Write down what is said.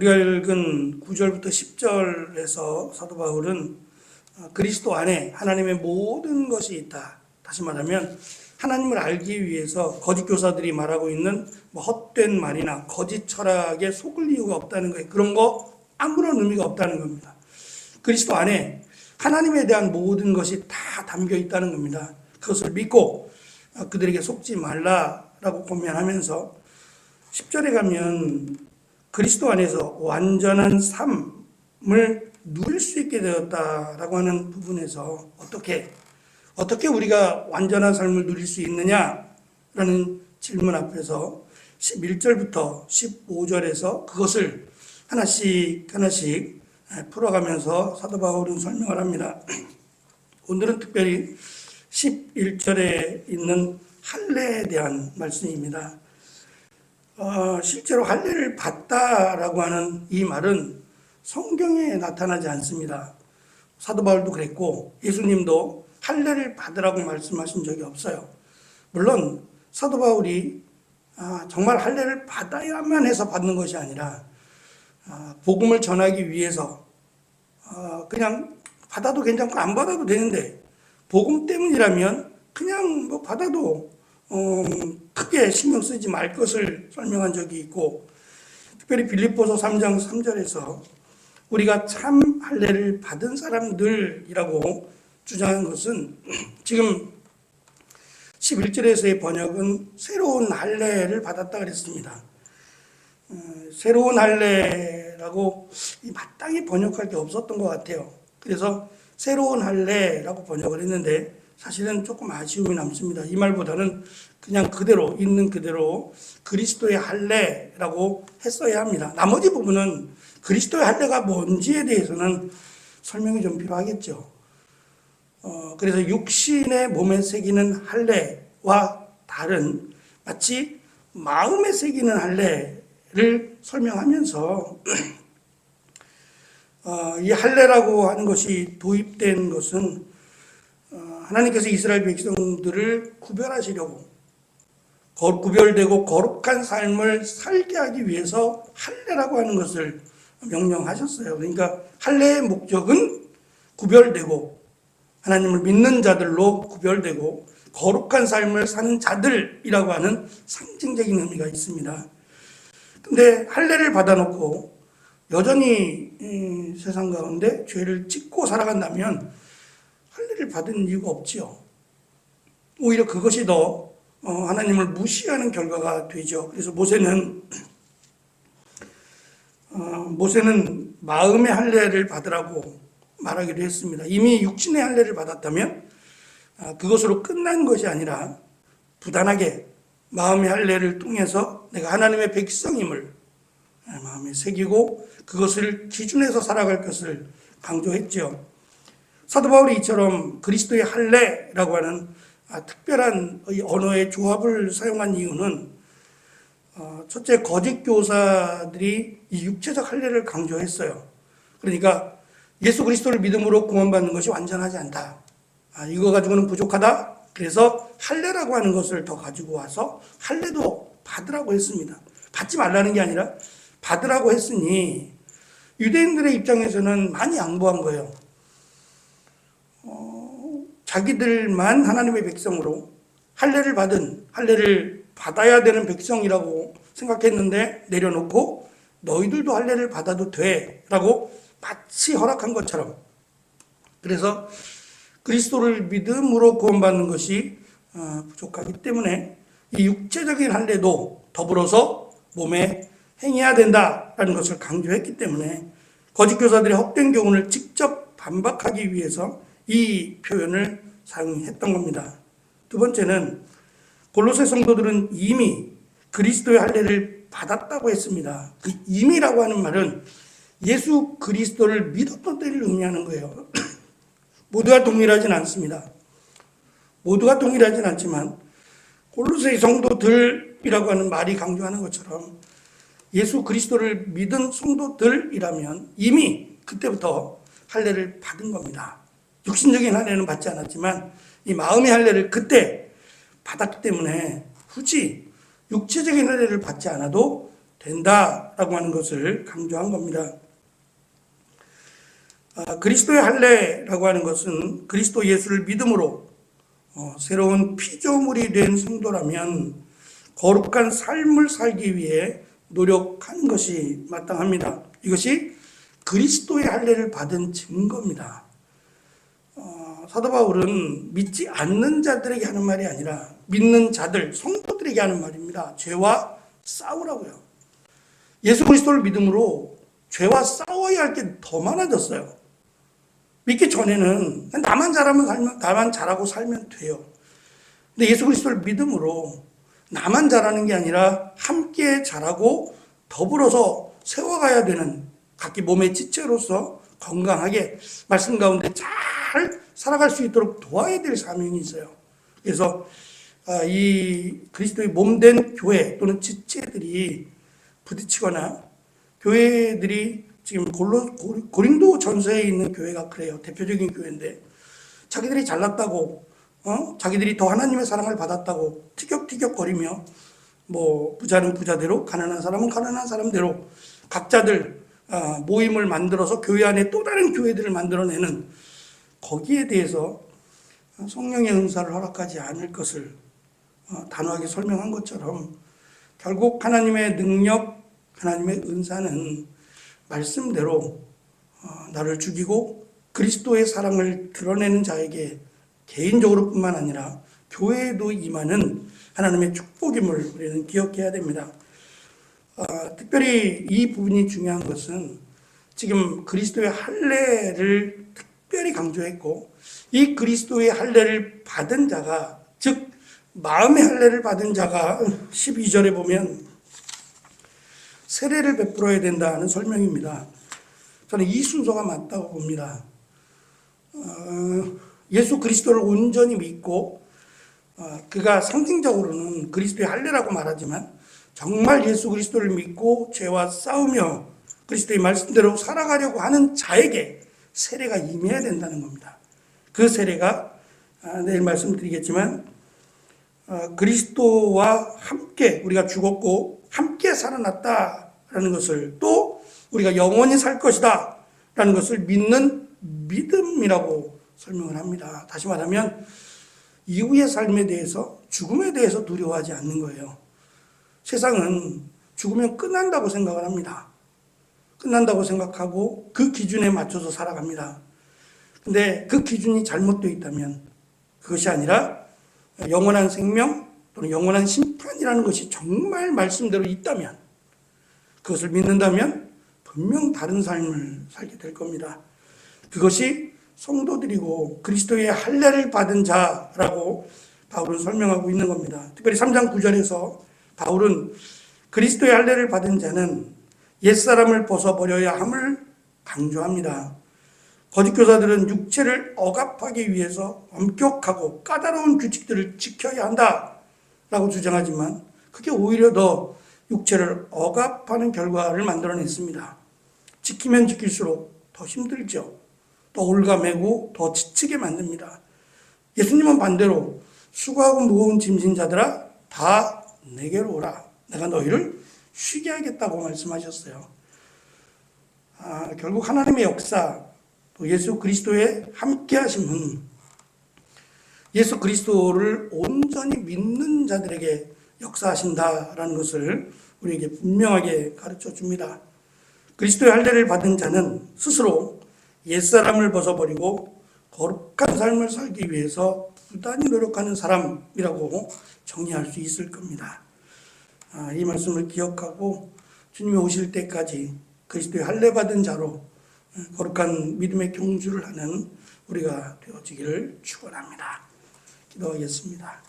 우리가 읽은 9절부터 10절에서 사도 바울은 그리스도 안에 하나님의 모든 것이 있다. 다시 말하면 하나님을 알기 위해서 거짓 교사들이 말하고 있는 헛된 말이나 거짓 철학에 속을 이유가 없다는 거예요. 그런 거 아무런 의미가 없다는 겁니다. 그리스도 안에 하나님에 대한 모든 것이 다 담겨 있다는 겁니다. 그것을 믿고 그들에게 속지 말라라고 권면하면서 10절에 가면 그리스도 안에서 완전한 삶을 누릴 수 있게 되었다라고 하는 부분에서 어떻게 우리가 완전한 삶을 누릴 수 있느냐라는 질문 앞에서 11절부터 15절에서 그것을 하나씩 풀어가면서 사도 바울은 설명을 합니다. 오늘은 특별히 11절에 있는 할례에 대한 말씀입니다. 실제로 할례를 받다라고 하는 이 말은 성경에 나타나지 않습니다. 사도 바울도 그랬고 예수님도 할례를 받으라고 말씀하신 적이 없어요. 물론 사도 바울이 정말 할례를 받아야만 해서 받는 것이 아니라 복음을 전하기 위해서 그냥 받아도 괜찮고 안 받아도 되는데 복음 때문이라면 그냥 뭐 받아도 크게 신경 쓰지 말 것을 설명한 적이 있고, 특별히 빌립보서 3장 3절에서 우리가 참 할례를 받은 사람들이라고 주장한 것은 지금 11절에서의 번역은 새로운 할례를 받았다 그랬습니다. 새로운 할례라고 마땅히 번역할 게 없었던 것 같아요. 그래서 새로운 할례라고 번역을 했는데 사실은 조금 아쉬움이 남습니다. 이 말보다는 그냥 그대로 있는 그대로 그리스도의 할례라고 했어야 합니다. 나머지 부분은 그리스도의 할례가 뭔지에 대해서는 설명이 좀 필요하겠죠. 그래서 육신의 몸에 새기는 할례와 다른 마치 마음에 새기는 할례를 설명하면서 이 할례라고 하는 것이 도입된 것은 하나님께서 이스라엘 백성들을 구별하시려고 구별되고 거룩한 삶을 살게 하기 위해서 할례라고 하는 것을 명령하셨어요. 그러니까 할례의 목적은 구별되고 하나님을 믿는 자들로 구별되고 거룩한 삶을 사는 자들이라고 하는 상징적인 의미가 있습니다. 근데 할례를 받아놓고 여전히 세상 가운데 죄를 짓고 살아간다면 할례를 받은 이유가 없지요. 오히려 그것이 더 하나님을 무시하는 결과가 되죠. 그래서 모세는 마음의 할례를 받으라고 말하기도 했습니다. 이미 육신의 할례를 받았다면 그것으로 끝난 것이 아니라 부단하게 마음의 할례를 통해서 내가 하나님의 백성임을 마음에 새기고 그것을 기준해서 살아갈 것을 강조했죠. 사도 바울이 이처럼 그리스도의 할례라고 하는 특별한 언어의 조합을 사용한 이유는 첫째, 거짓 교사들이 이 육체적 할례를 강조했어요. 그러니까 예수 그리스도를 믿음으로 구원받는 것이 완전하지 않다. 이거 가지고는 부족하다. 그래서 할례라고 하는 것을 더 가지고 와서 할례도 받으라고 했습니다. 받지 말라는 게 아니라 받으라고 했으니 유대인들의 입장에서는 많이 양보한 거예요. 자기들만 하나님의 백성으로 할례를 받아야 되는 백성이라고 생각했는데 내려놓고 너희들도 할례를 받아도 돼 라고 마치 허락한 것처럼, 그래서 그리스도를 믿음으로 구원받는 것이 부족하기 때문에 이 육체적인 할례도 더불어서 몸에 행해야 된다라는 것을 강조했기 때문에 거짓 교사들의 헛된 교훈을 직접 반박하기 위해서 이 표현을 사용했던 겁니다. 두 번째는 골로새 성도들은 이미 그리스도의 할례를 받았다고 했습니다. 그 이미라고 하는 말은 예수 그리스도를 믿었던 때를 의미하는 거예요. 모두가 동일하진 않습니다. 모두가 동일하진 않지만 골로새 성도들이라고 하는 말이 강조하는 것처럼 예수 그리스도를 믿은 성도들이라면 이미 그때부터 할례를 받은 겁니다. 육신적인 할례는 받지 않았지만 이 마음의 할례를 그때 받았기 때문에 굳이 육체적인 할례를 받지 않아도 된다라고 하는 것을 강조한 겁니다. 그리스도의 할례라고 하는 것은 그리스도 예수를 믿음으로 새로운 피조물이 된 성도라면 거룩한 삶을 살기 위해 노력하는 것이 마땅합니다. 이것이 그리스도의 할례를 받은 증거입니다. 사도 바울은 믿지 않는 자들에게 하는 말이 아니라 믿는 자들, 성도들에게 하는 말입니다. 죄와 싸우라고요. 예수 그리스도를 믿음으로 죄와 싸워야 할 게 더 많아졌어요. 믿기 전에는 나만 잘하고 살면 돼요. 근데 예수 그리스도를 믿음으로 나만 잘하는 게 아니라 함께 잘하고 더불어서 세워가야 되는 각기 몸의 지체로서 건강하게 말씀 가운데 잘 살아갈 수 있도록 도와야 될 사명이 있어요. 그래서 이 그리스도의 몸된 교회 또는 지체들이 부딪히거나 교회들이 지금 고린도 전서에 있는 교회가 그래요. 대표적인 교회인데 자기들이 잘났다고 자기들이 더 하나님의 사랑을 받았다고 티격태격거리며 뭐 부자는 부자대로 가난한 사람은 가난한 사람대로 각자들 모임을 만들어서 교회 안에 또 다른 교회들을 만들어내는 거기에 대해서 성령의 은사를 허락하지 않을 것을 단호하게 설명한 것처럼 결국 하나님의 능력, 하나님의 은사는 말씀대로 나를 죽이고 그리스도의 사랑을 드러내는 자에게 개인적으로 뿐만 아니라 교회에도 임하는 하나님의 축복임을 우리는 기억해야 됩니다. 특별히 이 부분이 중요한 것은 지금 그리스도의 할례를 특별히 강조했고 이 그리스도의 할례를 받은 자가 즉 마음의 할례를 받은 자가 12절에 보면 세례를 베풀어야 된다는 설명입니다. 저는 이 순서가 맞다고 봅니다. 예수 그리스도를 온전히 믿고 그가 상징적으로는 그리스도의 할례라고 말하지만 정말 예수 그리스도를 믿고 죄와 싸우며 그리스도의 말씀대로 살아가려고 하는 자에게 세례가 임해야 된다는 겁니다. 그 세례가 내일 말씀드리겠지만 그리스도와 함께 우리가 죽었고 함께 살아났다라는 것을 또 우리가 영원히 살 것이다 라는 것을 믿는 믿음이라고 설명을 합니다. 다시 말하면 이후의 삶에 대해서 죽음에 대해서 두려워하지 않는 거예요. 세상은 죽으면 끝난다고 생각을 합니다. 끝난다고 생각하고 그 기준에 맞춰서 살아갑니다. 근데 그 기준이 잘못되어 있다면 그것이 아니라 영원한 생명 또는 영원한 심판이라는 것이 정말 말씀대로 있다면 그것을 믿는다면 분명 다른 삶을 살게 될 겁니다. 그것이 성도들이고 그리스도의 할례를 받은 자라고 바울은 설명하고 있는 겁니다. 특별히 3장 9절에서 바울은 그리스도의 할례를 받은 자는 옛사람을 벗어버려야 함을 강조합니다. 거짓 교사들은 육체를 억압하기 위해서 엄격하고 까다로운 규칙들을 지켜야 한다라고 주장하지만 그게 오히려 더 육체를 억압하는 결과를 만들어냈습니다. 지키면 지킬수록 더 힘들죠. 더 올가매고 더 지치게 만듭니다. 예수님은 반대로 수고하고 무거운 짐진 자들아 다 내게로 오라. 내가 너희를 쉬게 하겠다고 말씀하셨어요. 결국 하나님의 역사 또 예수 그리스도의 함께하심은 예수 그리스도를 온전히 믿는 자들에게 역사하신다라는 것을 우리에게 분명하게 가르쳐 줍니다. 그리스도의 할례를 받은 자는 스스로 옛사람을 벗어버리고 거룩한 삶을 살기 위해서 부단히 노력하는 사람이라고 정의할 수 있을 겁니다. 이 말씀을 기억하고 주님이 오실 때까지 그리스도의 할례 받은 자로 거룩한 믿음의 경주를 하는 우리가 되어지기를 축원합니다. 기도하겠습니다.